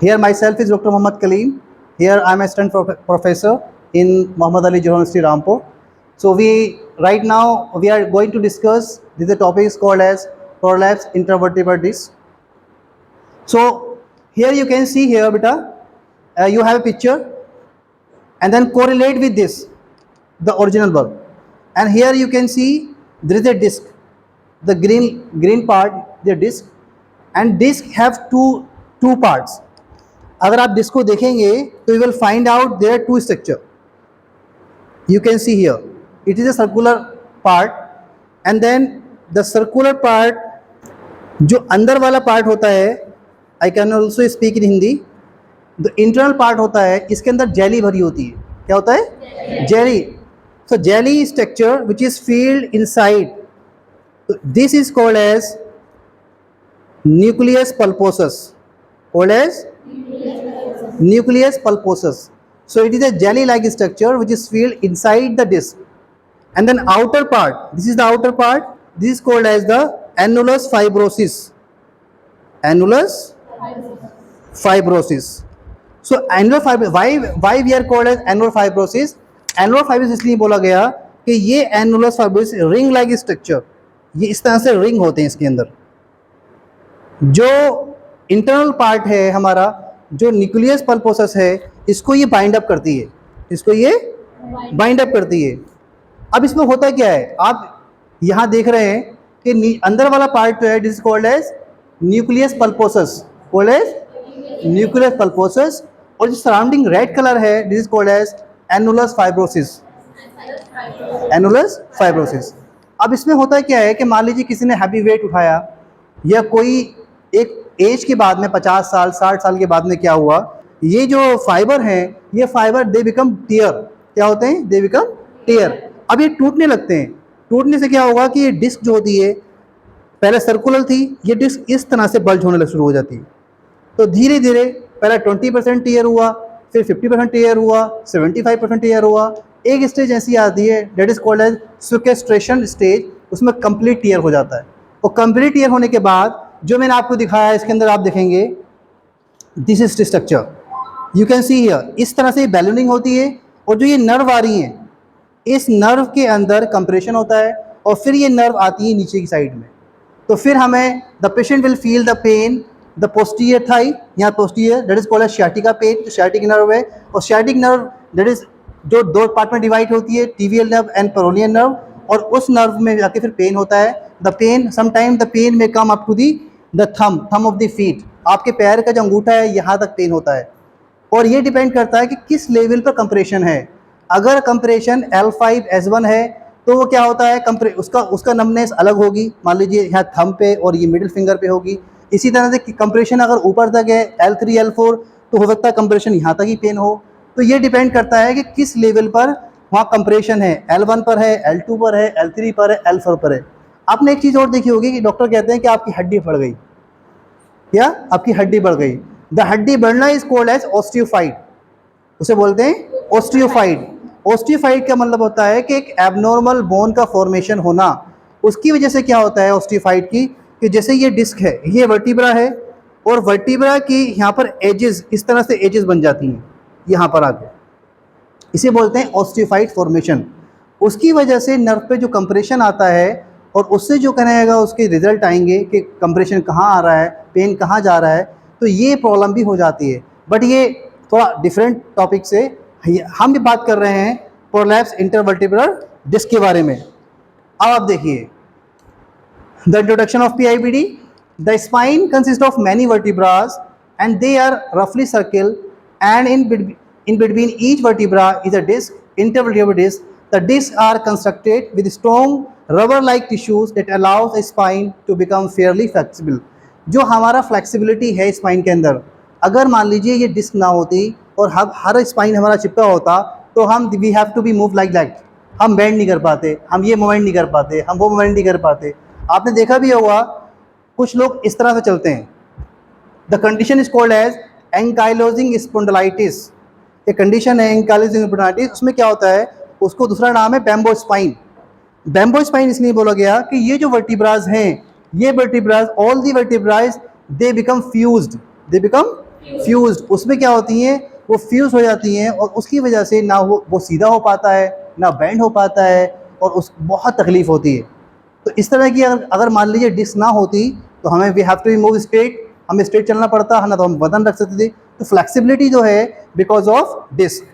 Here myself is Dr. Muhammad Kaleem. Here I am a assistant professor in Muhammad Ali University, Rampur. So right now we are going to discuss this topic is called as prolapse intervertebral disc. So here you can see here, beta, you have a picture, and then correlate with this, the original bulb, and here you can see there is a disc, the green part, the disc, and disc have two parts. अगर आप disc को देखेंगे तो you will find out there are two structure. You can see here it is a circular part, and then the circular part, जो अंदर वाला part होता है, I can also speak in Hindi, the internal part होता है, इसके अंदर jelly भरी होती है. क्या होता है? Jelly. So jelly structure which is filled inside, this is called as nucleus pulposus. Called as nucleus pulposus. So it is a jelly-like structure which is filled inside the disc, and then outer part. This is the outer part. This is called as the annulus fibrosis. Annulus fibrosis. So annular fibrosis. Why we are called as annular fibrosis? Annular fibrosis इसलिए बोला गया कि ये annulus fibrosis ring like structure, ये इस तरह से ring होते हैं इसके अंदर. जो इंटरनल पार्ट है हमारा, जो न्यूक्लियस पल्पोसस है, इसको ये बाइंड अप करती है, इसको ये बाइंड अप करती है. अब इसमें होता क्या है, आप यहाँ देख रहे हैं कि अंदर वाला पार्ट जो है this is called as nucleus pulposus, called as nucleus pulposus, और जो सराउंडिंग रेड कलर है this is called as annulus fibrosis. Annulus fibrosis. अब इसमें होता क्या है कि मान लीजिए किसी ने हैवी वेट उठाया, या कोई एक एज के बाद में 50 साल 60 साल के बाद में क्या हुआ, ये जो फाइबर हैं, ये फाइबर दे बिकम टियर. क्या होते हैं? They become tear. अब ये टूटने लगते हैं. टूटने से क्या होगा कि ये डिस्क जो होती है पहले सर्कुलर थी, ये डिस्क इस तरह से बल्ज होने शुरू हो जाती है. तो धीरे धीरे पहले 20% टियर हुआ, फिर 50% टियर हुआ, 75% टियर हुआ. एक स्टेज ऐसी आती है that is called as sequestration stage, उसमें कंप्लीट टियर हो जाता है. और कंप्लीट टियर होने के बाद जो मैंने आपको दिखाया इसके अंदर आप देखेंगे this is structure, you can see here. इस तरह से बैलूनिंग होती है, और जो ये नर्व आ रही हैं, इस नर्व के अंदर कंप्रेशन होता है, और फिर ये नर्व आती है नीचे की साइड में. तो फिर हमें the patient will feel the pain the posterior thigh, यहाँ posterior that is called as sciatica pain. जो sciatic नर्व है, और sciatic नर्व दैट इज जो दो पार्ट में डिवाइड होती है, tibial nerve and peroneal nerve, और उस नर्व में जाके फिर पेन होता है. The pain sometime the pain में come up to the the thumb of the feet. आपके पैर का जो अंगूठा है यहाँ तक पेन होता है, और ये डिपेंड करता है कि किस लेवल पर कंप्रेशन है. अगर कंप्रेशन L5S1 है तो वो क्या होता है, उसका नमनेस अलग होगी. मान लीजिए यहाँ थम पे और ये मिडिल फिंगर पे होगी. इसी तरह से कंप्रेशन अगर ऊपर तक है L3 L4 तो हो सकता है कंप्रेशन यहाँ तक ही पेन हो. तो ये डिपेंड करता है कि किस लेवल पर वहाँ कंप्रेशन है, L1 पर है, L2 पर है, L3 पर है, L4 पर है. आपने एक चीज़ और देखी होगी कि डॉक्टर कहते हैं कि आपकी हड्डी बढ़ गई, या आपकी हड्डी बढ़ गई. द हड्डी बढ़ना इज कॉल्ड एज ऑस्टियोफाइट. उसे बोलते हैं ऑस्टियोफाइट. ऑस्टियोफाइट का मतलब होता है कि एक एबनॉर्मल बोन का फॉर्मेशन होना. उसकी वजह से क्या होता है ऑस्टियोफाइट की, कि जैसे ये डिस्क है, ये वर्टिब्रा है, और वर्टिब्रा की यहाँ पर एजेस, इस तरह से एजेस बन जाती हैं यहाँ पर आके, इसे बोलते हैं ऑस्टियोफाइट फॉर्मेशन. उसकी वजह से नर्व पे जो कंप्रेशन आता है, और उससे जो करेगा उसके रिजल्ट आएंगे कि कंप्रेशन कहाँ आ रहा है, पेन कहाँ जा रहा है. तो ये प्रॉब्लम भी हो जाती है. बट ये थोड़ा डिफरेंट टॉपिक से हम भी बात कर रहे हैं प्रोलैप्स इंटरवर्टिब्रल डिस्क के बारे में. अब आप देखिए the introduction of PIBD. The spine consist of many vertebras and they are रफली circle, and in between each vertebra is a disc, intervertebral disc. The discs are constructed with strong rubber-like tissues that allows the spine to become fairly flexible. जो हमारा flexibility है spine के अंदर, अगर मान लीजिए ये डिस्क ना होती और हर स्पाइन हमारा चिपका होता, तो हम we have to be move like that. हम बेंड नहीं कर पाते, हम ये मूवमेंट नहीं कर पाते, हम वो मूवमेंट नहीं कर पाते. आपने देखा भी होगा कुछ लोग इस तरह से चलते हैं. The condition is called as ankylosing spondylitis. एक कंडीशन है एंकाइलोजिंग स्पॉन्डिलाइटिस. उसमें क्या होता है, उसको दूसरा नाम है बैम्बो स्पाइन. बैम्बो स्पाइन इसलिए बोला गया कि ये जो वर्टिब्रास हैं, ये vertebras, all the vertebras they become fused. They become fused, उसमें क्या होती हैं, वो फ्यूज हो जाती हैं और उसकी वजह से ना वो सीधा हो पाता है, ना बेंड हो पाता है और उस बहुत तकलीफ़ होती है। तो इस तरह की अगर मान लीजिए डिस्क ना होती तो हमें we have to move straight, हमें स्ट्रेट चलना पड़ता है ना, तो हम वजन रख सकते थे। तो फ्लेक्सिबिलिटी जो है बिकॉज ऑफ डिस्क।